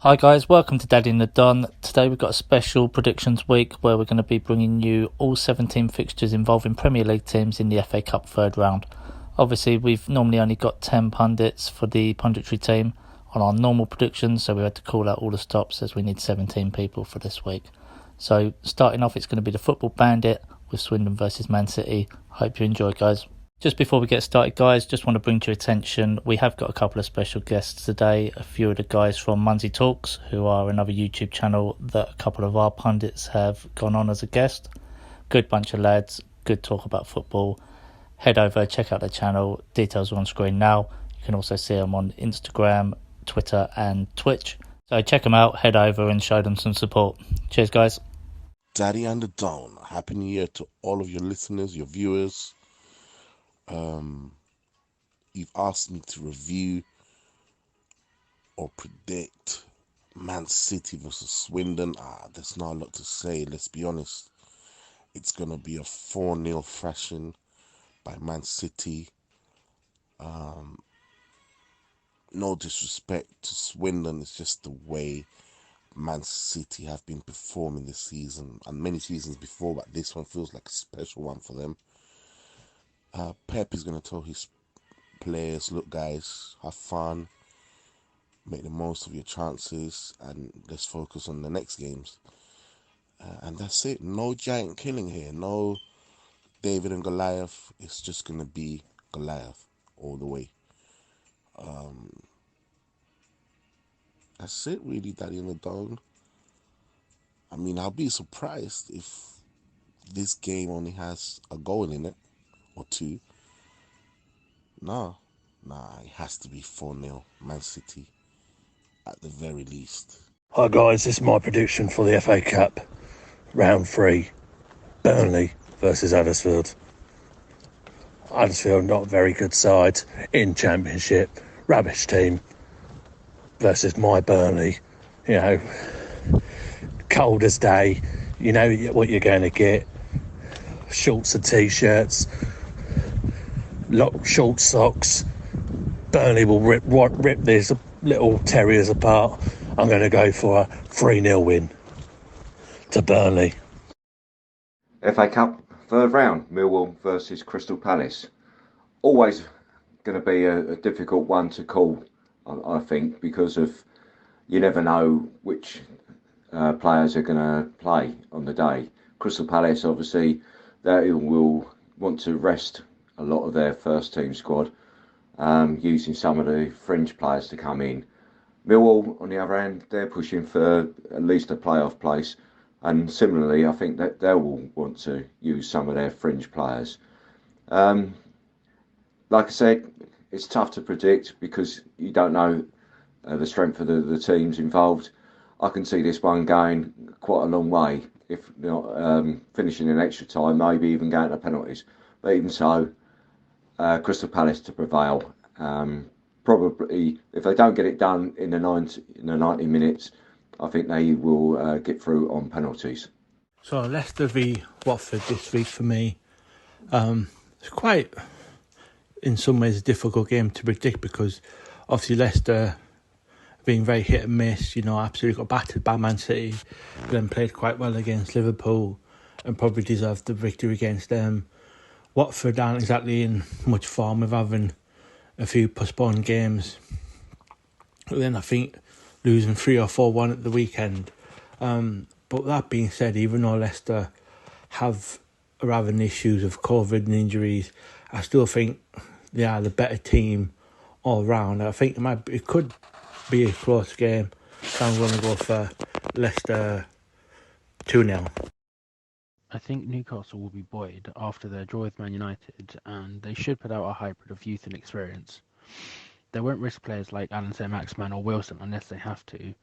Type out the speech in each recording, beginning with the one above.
Hi guys, welcome to Daddy and the Don. Today we've got a special predictions week where we're going to be bringing you all 17 fixtures involving Premier League teams in the FA Cup third round. Obviously we've normally only got 10 pundits for the punditry team on our normal predictions, so we had to call out all the stops as we need 17 people for this week. So starting off, it's going to be the Football Bandit with Swindon versus Man City. Hope you enjoy, guys. Just before we get started, guys, just want to bring to your attention, we have got a couple of special guests today. A few of the guys from Munnsey Talks, who are another YouTube channel that a couple of our pundits have gone on as a guest. Good bunch of lads, good talk about football. Head over, check out their channel. Details are on screen now. You can also see them on Instagram, Twitter and Twitch. So check them out, head over and show them some support. Cheers, guys. Daddy and the Don, Happy New Year to all of your listeners, your viewers. You've asked me to review or predict Man City versus Swindon. There's not a lot to say, let's be honest. It's going to be a 4-0 thrashing by Man City. No disrespect to Swindon, it's just the way Man City have been performing this season and many seasons before, but this one feels like a special one for them. Pep is going to tell his players, look guys, have fun, make the most of your chances, and let's focus on the next games. And that's it. No giant killing here. No David and Goliath. It's just going to be Goliath all the way. That's it really, Daddy and the Don. I mean, I'll be surprised if this game only has a goal in it or two. Nah, it has to be 4-0 Man City at the very least. Hi guys, this is my prediction for the FA Cup round 3. Burnley versus Huddersfield. Huddersfield, not a very good side in Championship. Rubbish team versus my Burnley. You know, cold as day. You know what you're going to get. Shorts and t-shirts. Short socks. Burnley will rip these little terriers apart. I'm going to go for a 3-0 win to Burnley. FA Cup third round, Millwall versus Crystal Palace. Always going to be a difficult one to call, I think, because of you never know which players are going to play on the day. Crystal Palace, obviously, they will want to rest a lot of their first team squad, using some of the fringe players to come in. Millwall, on the other hand, they're pushing for at least a playoff place, and similarly, I think that they will want to use some of their fringe players. Like I said, it's tough to predict because you don't know the strength of the teams involved. I can see this one going quite a long way, if not finishing in extra time, maybe even going to penalties. But even so, Crystal Palace to prevail. Probably, if they don't get it done in the 90 minutes, I think they will get through on penalties. So Leicester v Watford this week for me. It's quite, in some ways, a difficult game to predict because obviously Leicester being very hit and miss, absolutely got battered by Man City, then played quite well against Liverpool and probably deserved the victory against them. Watford aren't exactly in much form with having a few postponed games. But then I think losing 3 or 4-1 at the weekend. But that being said, even though Leicester are having issues of COVID and injuries, I still think they are the better team all round. I think it could be a close game. So I'm going to go for Leicester 2-0. I think Newcastle will be buoyed after their draw with Man United, and they should put out a hybrid of youth and experience. They won't risk players like Alan Saint-Maximin or Wilson unless they have to,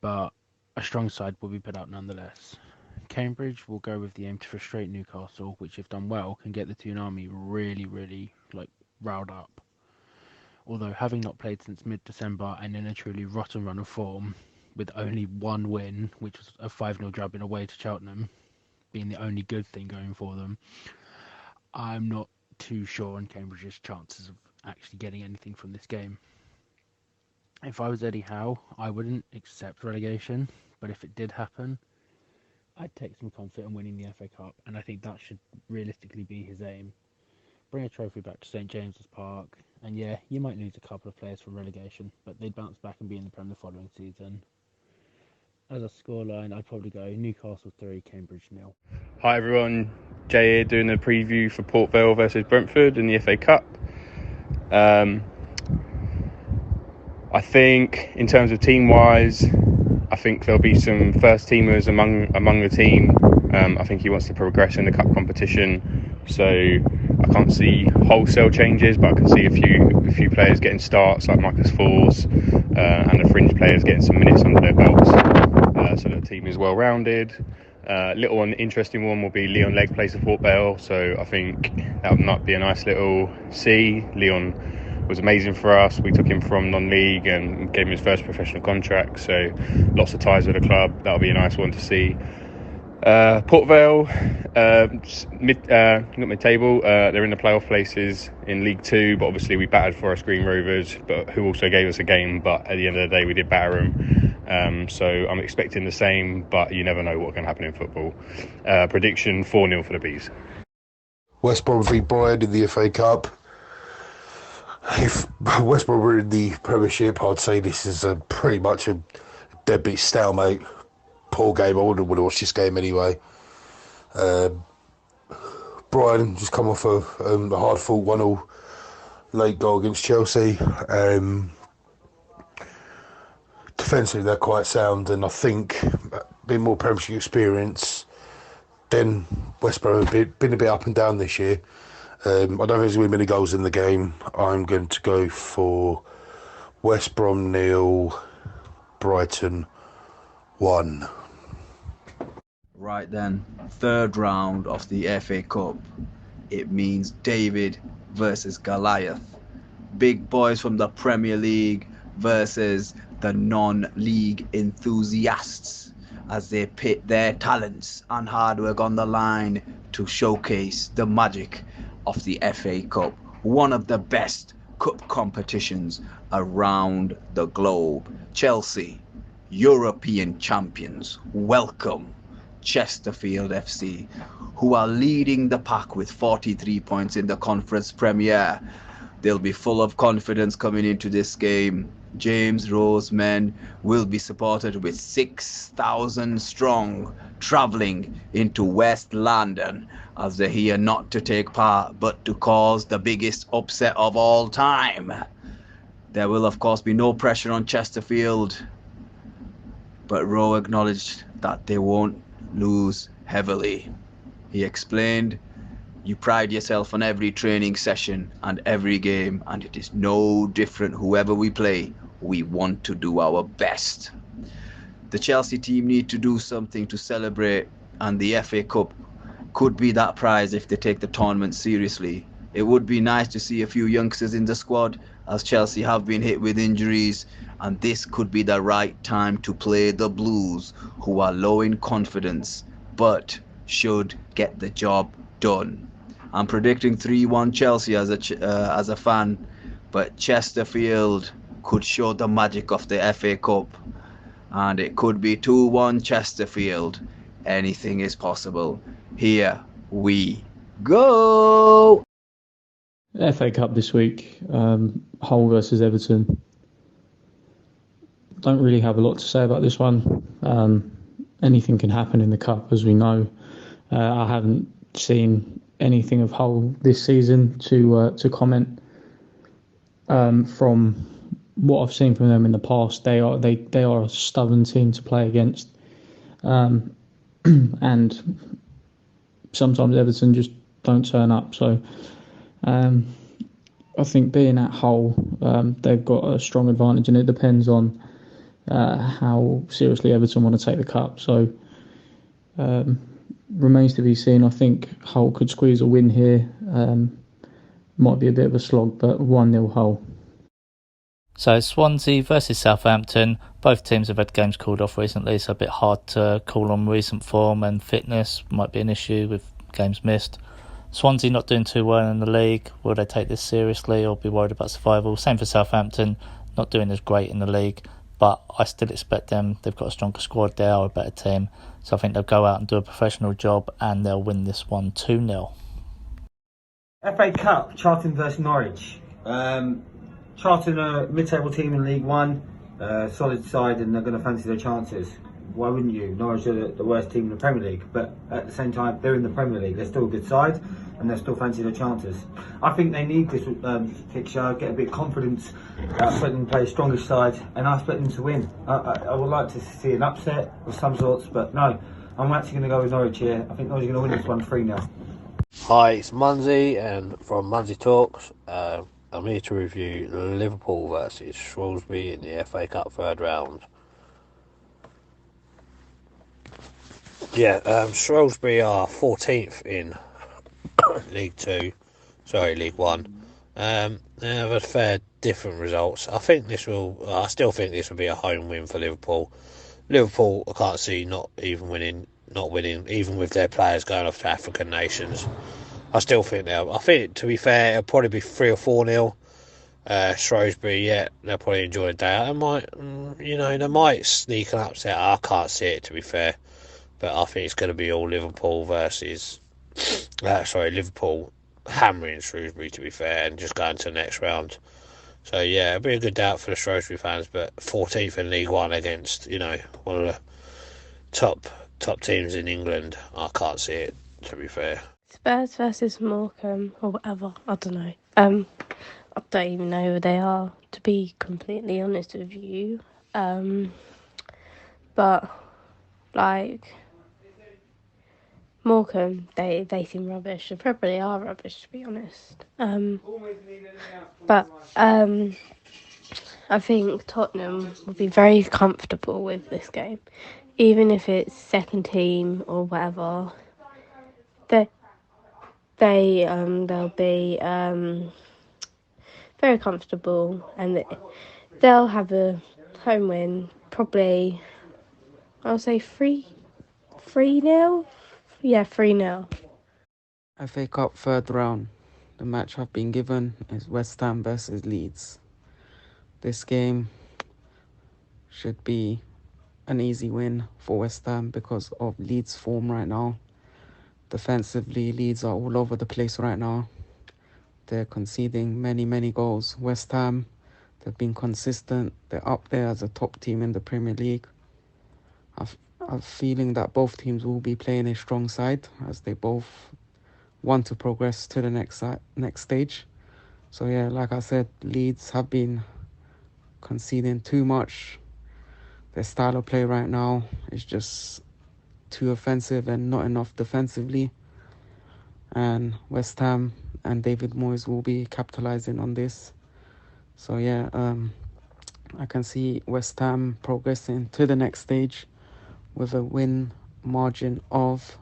but a strong side will be put out nonetheless. Cambridge will go with the aim to frustrate Newcastle, which if done well can get the Toon Army really riled up. Although having not played since mid-December and in a truly rotten run of form, with only one win, which was a 5-0 drubbing away to Cheltenham, being the only good thing going for them, I'm not too sure on Cambridge's chances of actually getting anything from this game. If I was Eddie Howe, I wouldn't accept relegation, but if it did happen, I'd take some comfort in winning the FA Cup, and I think that should realistically be his aim. Bring a trophy back to St James's Park, and yeah, you might lose a couple of players from relegation, but they'd bounce back and be in the Prem the following season. As a scoreline, I'd probably go Newcastle 3, Cambridge 0. Hi everyone, Jay here doing a preview for Port Vale versus Brentford in the FA Cup. I think in terms of team-wise, I think there'll be some first-teamers among the team. I think he wants to progress in the cup competition, so I can't see wholesale changes, but I can see a few players getting starts like Marcus Forss and the fringe players getting some minutes under their belts, so the team is well-rounded. Little interesting one will be Leon Legg plays for Port Vale, so I think that might be a nice little see. Leon was amazing for us. We took him from non-league and gave him his first professional contract, so lots of ties with the club. That'll be a nice one to see. Port Vale, mid-table. They're in the playoff places in League 2, but obviously we battered Forest Green Rovers, but who also gave us a game. But at the end of the day, we did batter them. So I'm expecting the same, but you never know what can happen in football. Prediction 4-0 for the Bees. West Brom v Brighton in the FA Cup. If West Brom were in the Premiership, I'd say this is pretty much a deadbeat stalemate. Poor game. I wouldn't want to watch this game anyway. Brighton just come off a hard-fought 1-0 late goal against Chelsea. Defensively, they're quite sound, and I think a bit more Premiership experience. Then West Brom have been a bit up and down this year. I don't think there's going to be many goals in the game. I'm going to go for West Brom 0, Brighton 1. Right then, third round of the FA Cup. It means David versus Goliath. Big boys from the Premier League versus the non-league enthusiasts as they pit their talents and hard work on the line to showcase the magic of the FA Cup, one of the best cup competitions around the globe. Chelsea, European champions, welcome Chesterfield FC, who are leading the pack with 43 points in the Conference Premier. They'll be full of confidence coming into this game. James Rowe's men will be supported with 6,000 strong, travelling into West London as they're here not to take part but to cause the biggest upset of all time. There will of course be no pressure on Chesterfield, but Rowe acknowledged that they won't lose heavily. He explained, "You pride yourself on every training session and every game, and it is no different whoever we play. We want to do our best." The Chelsea team need to do something to celebrate, and the FA Cup could be that prize if they take the tournament seriously. It would be nice to see a few youngsters in the squad, as Chelsea have been hit with injuries, and this could be the right time to play the Blues, who are low in confidence but should get the job done. I'm predicting 3-1 Chelsea as a fan, but Chesterfield could show the magic of the FA Cup, and it could be 2-1 Chesterfield. Anything is possible. Here we go. FA Cup this week, Hull versus Everton. Don't really have a lot to say about this one. Anything can happen in the Cup, as we know. I haven't seen anything of Hull this season to comment. From what I've seen from them in the past, they are a stubborn team to play against, and sometimes Everton just don't turn up. So I think being at Hull, they've got a strong advantage, and it depends on how seriously Everton want to take the Cup. So remains to be seen. I think Hull could squeeze a win here. Might be a bit of a slog, but 1-0 Hull. So Swansea versus Southampton. Both teams have had games called off recently, so a bit hard to call on recent form, and fitness might be an issue with games missed. Swansea not doing too well in the league. Will they take this seriously or be worried about survival? Same for Southampton. not doing as great in the league, but I still expect them. They've got a stronger squad, they are a better team, so I think they'll go out and do a professional job and they'll win this one 2-0. FA Cup, Charlton versus Norwich. Charlton are a mid-table team in League One, solid side, and they're going to fancy their chances. Why wouldn't you? Norwich are the worst team in the Premier League, but at the same time, they're in the Premier League. They're still a good side, and they'll still fancy their chances. I think they need this fixture, get a bit of confidence. I expect them to play a stronger side, and I expect them to win. I would like to see an upset of some sorts, but no, I'm actually going to go with Norwich here. I think Norwich are going to win this one 3-0. Hi, it's Munnsey and from Munnsey Talks. I'm here to review Liverpool versus Shrewsbury in the FA Cup third round. Shrewsbury are 14th in League One. They have a fair different results. I still think this will be a home win for Liverpool. Liverpool, I can't see not winning, even with their players going off to African nations. I still think to be fair, it'll probably be 3 or 4-0. Shrewsbury, they'll probably enjoy the day out. They might sneak an upset. I can't see it, to be fair. But I think it's going to be all Liverpool Liverpool hammering Shrewsbury, to be fair, and just going to the next round. So, it'll be a good doubt for the Shrewsbury fans, but 14th in League One against, one of the top teams in England, I can't see it, to be fair. Spurs versus Morecambe, or whatever, I don't know. I don't even know who they are, to be completely honest with you. But, Morecambe, they seem rubbish. They probably are rubbish, to be honest. But I think Tottenham will be very comfortable with this game. Even if it's second team or whatever, they'll be very comfortable, and they'll have a home win, probably, I'll say 3-0? Yeah, 3-0. FA Cup third round. The match I've been given is West Ham versus Leeds. This game should be an easy win for West Ham because of Leeds' form right now. Defensively, Leeds are all over the place right now. They're conceding many goals. West Ham, they've been consistent. They're up there as a top team in the Premier League. I'm feeling that both teams will be playing a strong side as they both want to progress to the next stage. So like I said, Leeds have been conceding too much. Their style of play right now is just too offensive and not enough defensively. And West Ham and David Moyes will be capitalising on this. So I can see West Ham progressing to the next stage with a win margin of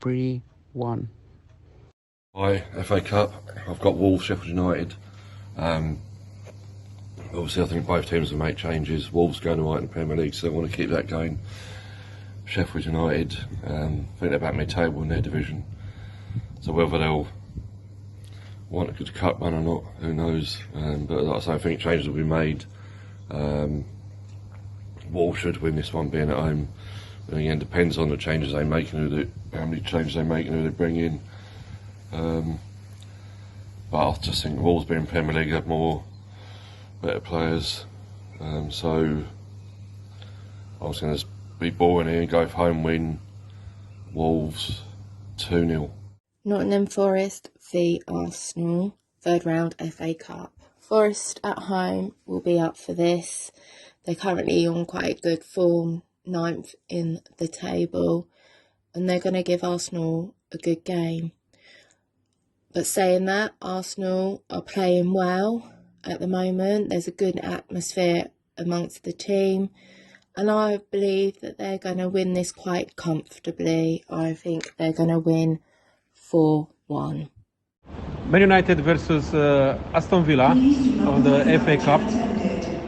3-1. Hi, FA Cup. I've got Wolves, Sheffield United. Obviously, I think both teams will make changes. Wolves going all right in the Premier League, so they want to keep that going. Sheffield United, I think they're back mid-table in their division. So whether they'll want a good cup run or not, who knows. But like I say, I think changes will be made. Wolves should win this one, being at home. But again, depends on the changes they make and how many changes they make and who they bring in. But I just think Wolves being Premier League have better players. So I was going to be boring here and go for home win. Wolves 2-0. Nottingham Forest v Arsenal, third round FA Cup. Forest at home will be up for this. They're currently on quite good form, 9th in the table, and they're going to give Arsenal a good game. But saying that, Arsenal are playing well at the moment. There's a good atmosphere amongst the team, and I believe that they're going to win this quite comfortably. I think they're going to win 4-1. Man United versus Aston Villa on the FA Cup.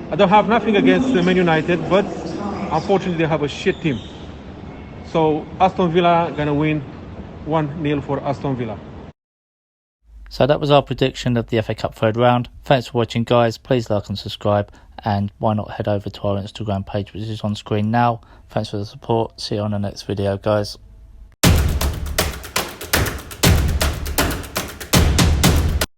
I don't have nothing against Man United, but unfortunately they have a shit team. So Aston Villa gonna win 1-0 for Aston Villa. So that was our prediction of the FA Cup third round. Thanks for watching, guys. Please like and subscribe, and why not head over to our Instagram page, which is on screen now. Thanks for the support. See you on the next video, guys.